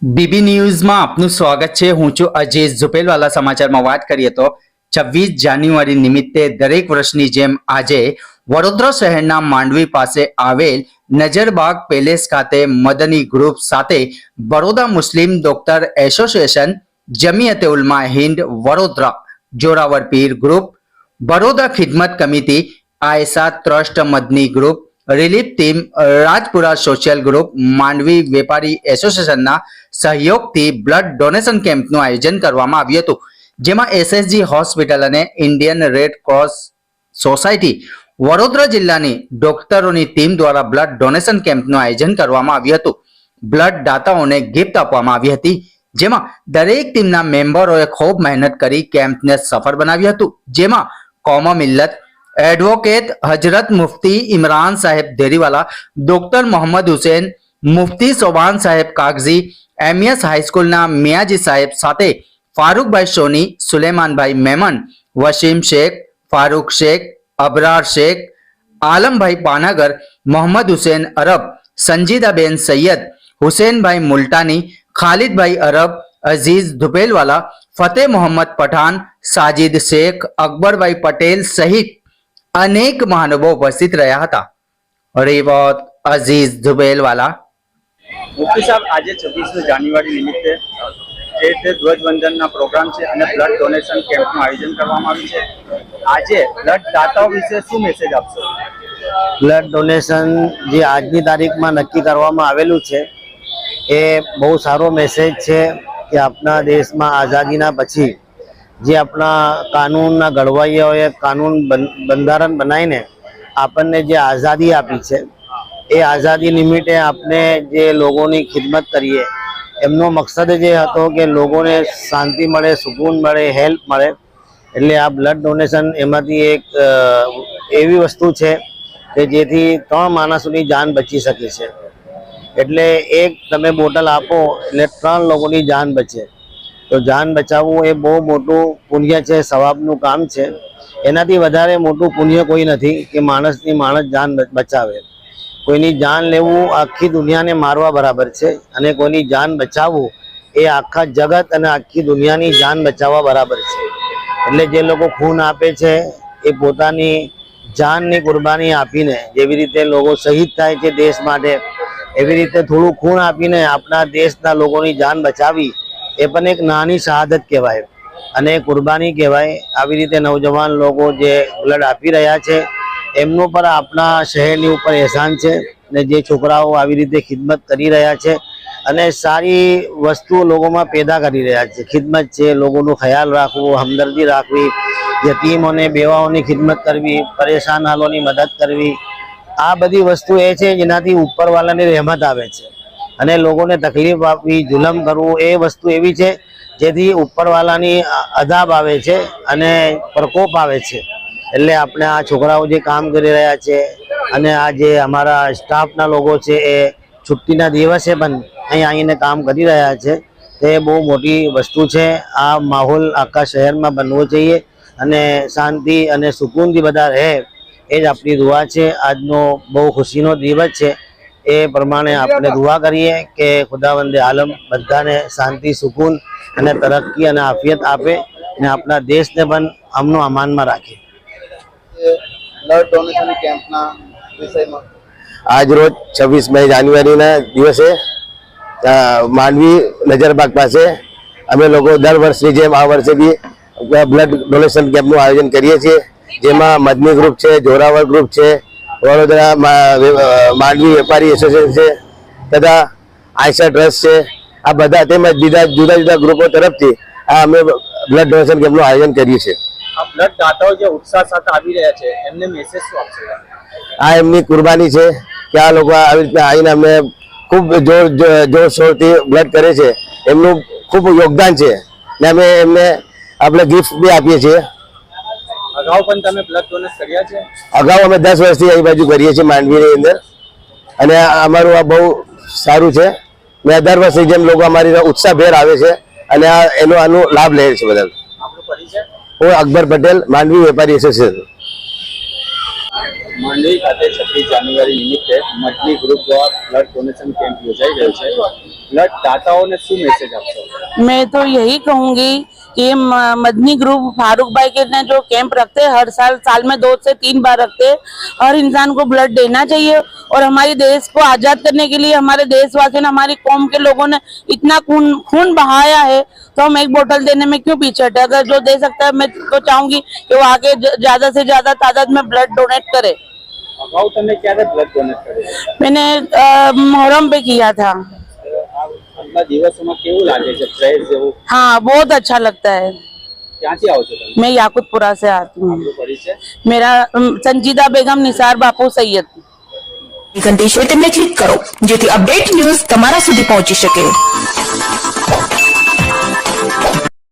BB ન્યૂઝમાં આપનું સ્વાગત છે। હું છું અજીઝ ઝુપેલવાલા। સમાચારમાં વાત કરીએ તો 26 જાન્યુઆરી નિમિત્તે દરેક વર્ષની જેમ આજે વડોદરા શહેરના માંડવી પાસે આવેલ નજરબાગ પેલેસ ખાતે મદની ગ્રુપ સાથે Baroda Muslim doctor association, Jamiate Ulama Hind Vadodara, Zoravar Pir group, Baroda Khidmat committee, Ayesha trust Madani group, relief team, Rajpura social group, Mandvi વેપારી એસોસિએશનના સહયોગથી બ્લડ ડોનેશન કેમ્પનું આયોજન કરવામાં આવ્યું હતું, જેમાં એસએસજી હોસ્પિટલ અને Indian red cross society Vadodara જિલ્લાની ડોક્ટરોની ટીમ દ્વારા બ્લડ ડોનેશન કેમ્પનું આયોજન કરવામાં આવ્યું હતું। બ્લડ દાતાઓને ગિફ્ટ આપવામાં આવી હતી, જેમાં દરેક ટીમના મેમ્બરોએ ખૂબ મહેનત કરી કેમ્પને સફળ બનાવ્યું હતું, જેમાં કોમા મિલ્લત, એડવોકેટ હજરત મુફ્તી ઇમરાન સાહેબ દેરીવાલા, ડોક્ટર મોહમ્મદ હુસૈન, મુફ્તી સોબાન સાહેબ કાગઝી, એમએસ હાઈસ્કૂલના મિયાજી સાહેબ સાથે ફારૂકભાઈ સોની, સુલેમાનભાઈ મેમન, વસીમ શેખ, ફારૂક શેખ, અબરાર શેખ, આલમભાઈ પાનાગર, મોહમ્મદ હુસૈન અરબ, સંજીદાબેન સૈયદ, હુસૈનભાઈ મુલતાની, ખાલિદભાઈ અરબ, અઝીઝ ધુપેલવાલા, ફતેહ મોહમ્મદ પઠાન, સાजिद શેખ, અકબરભાઈ પટેલ સહિત અનેક મહાનુભાવો ઉપસ્થિત રહ્યા હતા। Report Aziz Dhupelwala. મુફ્તી સાહેબ, આજે 26 જાન્યુઆરી નિમિત્તે જે તે ધ્વજવંદનના પ્રોગ્રામ છે અને બ્લડ ડોનેશન કેમ્પનું આયોજન કરવામાં આવ્યું છે। આજે બ્લડ દાતાઓ વિશે શું મેસેજ આપશો? બ્લડ ડોનેશન જે આજની તારીખમાં નક્કી કરવામાં આવેલું છે એ બહુ સારો મેસેજ છે કે આપણા દેશમાં આઝાદીના પછી જે આપણા કાનૂનના ઘડવૈયાઓએ કાનૂન બંધારણ બનાવીને આપણને જે આઝાદી આપી છે એ આઝાદી નિમિત્તે આપણે જે લોકોની ખિદમત કરીએ એમનો મકસદ જે હતો કે લોકોને શાંતિ મળે, સુકૂન મળે, હેલ્પ મળે। એટલે આ બ્લડ ડોનેશન એમાંથી એક એવી વસ્તુ છે કે જેથી 3 માણસોની જાન બચી શકે છે। એટલે એક તમે બોટલ આપો એટલે 3 લોકોની જાન બચે। તો જાન બચાવવું એ બહુ મોટું પુણ્ય છે, સવાબનું કામ છે। એનાથી વધારે મોટું પુણ્ય કોઈ નથી કે માણસ જાન બચાવે। કોઈની જાન લેવું આખી દુનિયાને મારવા બરાબર છે અને કોઈની જાન બચાવવું એ આખા જગત અને આખી દુનિયાની જાન બચાવવા બરાબર છે। એટલે જે લોકો ખૂન આપે છે એ પોતાની જાનની કુરબાની આપીને, જેવી રીતે લોકો શહીદ થાય છે દેશ માટે, એવી રીતે થોડું ખૂન આપીને આપણા દેશના લોકોની જાન બચાવી એ પણ એક નાની શહાદત કહેવાય અને કુરબાની કહેવાય। આવી રીતે નવજવાન લોકો જે બ્લડ આપી રહ્યા છે એમનું પર આપણા શહેરની ઉપર એહસાન છે ને જે છોકરાઓ આવી રીતે ખિદમત કરી રહ્યા છે અને સારી વસ્તુઓ લોકોમાં પેદા કરી રહ્યા છે। ખિદમત છે, લોકોનું ખ્યાલ રાખવું, હમદર્દી રાખવી, યતીમોને બેવાઓની ખિદમત કરવી, પરેશાન હાલોની મદદ કરવી, આ બધી વસ્તુ એ છે જેનાથી ઉપરવાળાની રહેમત આવે છે અને લોકોને તકલીફ આપવી, જુલમ કરવું એ વસ્તુ એવી છે જેથી ઉપરવાળાની અદાબ આવે છે અને પ્રકોપ આવે છે। એટલે આપણે આ છોકરાઓ જે કામ કરી રહ્યા છે અને આ જે અમારા સ્ટાફના લોકો છે એ છુટ્ટીના દિવસે પણ અહીં આવીને કામ કરી રહ્યા છે, તે બહુ મોટી વસ્તુ છે। આ માહોલ આખા શહેરમાં બનવો જોઈએ અને શાંતિ અને સુકૂનથી બધા રહે એ જ આપણી દુઆ છે। આજનો બહુ ખુશીનો દિવસ છે, એ પ્રમાણે આપણે દુઆ કરીએ કે ખુદાવંદે આલમ બધાને શાંતિ, સુકૂન અને તરક્કી અને આફિયત આપે અને આપણા દેશને પણ અમનો અમાનમાં રાખે। બ્લડ ડોનેશન કેમ્પના વિષયમાં આજ રોજ 26 જાન્યુઆરીના દિવસે માંડવી નજરબાગ પાસે અમે લોકો દર વર્ષની જેમ આ વર્ષે બી બ્લડ ડોનેશન કેમ્પનું આયોજન કરીએ છીએ, જેમાં મદની ગ્રુપ છે, જોરાવર ગ્રુપ છે, વડોદરા માંડવી વેપારી એસોસિએશન છે તથા આયશા ટ્રસ્ટ છે, આ બધા તેમજ બીજા જુદા જુદા ગ્રુપો તરફથી આ અમે બ્લડ ડોનેશન કેમ્પનું આયોજન કરીએ છીએ। આ બ્લડ દાતાઓ જે ઉત્સાહ સાથે આવી રહ્યા છે એમને મેસેજ શું આપશો? આ એમની કુરબાની છે કે આ લોકો આવી રીતે આવીને અમને ખૂબ જોરશોરથી બ્લડ કરે છે, એમનું ખૂબ યોગદાન છે ને અમે એમને આપણે ગિફ્ટ બી આપીએ છીએ। અગાઉ પણ તમે બ્લડ ડોનેટ કર્યા છે? અગાઉ અમે 10 વર્ષથી અહીં બાજુ કરીએ છીએ માંડવીની અંદર અને અમારું આ બહુ સારું છે ને દર વર્ષની જેમ લોકો અમારી ઉત્સાહભેર આવે છે અને આનો લાભ લે છે બધા। આપણો પરિચય? હું અકબર પટેલ, માંડવી વેપારી એસોસિએશન। માંડવી ખાતે 26 જાન્યુઆરી નિમિત્તે મદની ગ્રુપ દ્વારા બ્લડ ડોનેશન કેમ્પ યોજાઈ રહ્યો છે. બ્લડ દાતાઓને શું મેસેજ આપશો? मैं तो यही कहूंगी कि मदनी ग्रुप फारूक भाई के ने जो कैंप रखते हैं हर साल में 2 से 3 बार रखते हैं. हर इंसान को ब्लड देना चाहिए और हमारे देश को आजाद करने के लिए हमारे देशवासियों ने, हमारी कौम के लोगों ने इतना खून बहाया है, तो हम एक बोतल देने में क्यों पीछे हटे? अगर जो दे सकता है मैं तो चाहूंगी कि वो आगे ज्यादा से ज्यादा तादाद में ब्लड डोनेट करे. અગાઉ તમે ક્યારે બ્લડ ડોનેટ કર્યું? मैंने मुहर्रम पे किया था. આટલા દિવસોમાં કેવું લાગે છે? પ્રેઝ જેવું हाँ, बहुत अच्छा लगता है. ક્યાંથી આવો છો તમે? मैं याकुतपुरा से आती हूँ. શું પરિચય? मेरा संजीदा बेगम निसार बापू सैयद. ઘંટી છે તેમને ક્લિક કરો જેથી અપડેટ ન્યૂઝ તમારા સુધી પહોંચી શકે.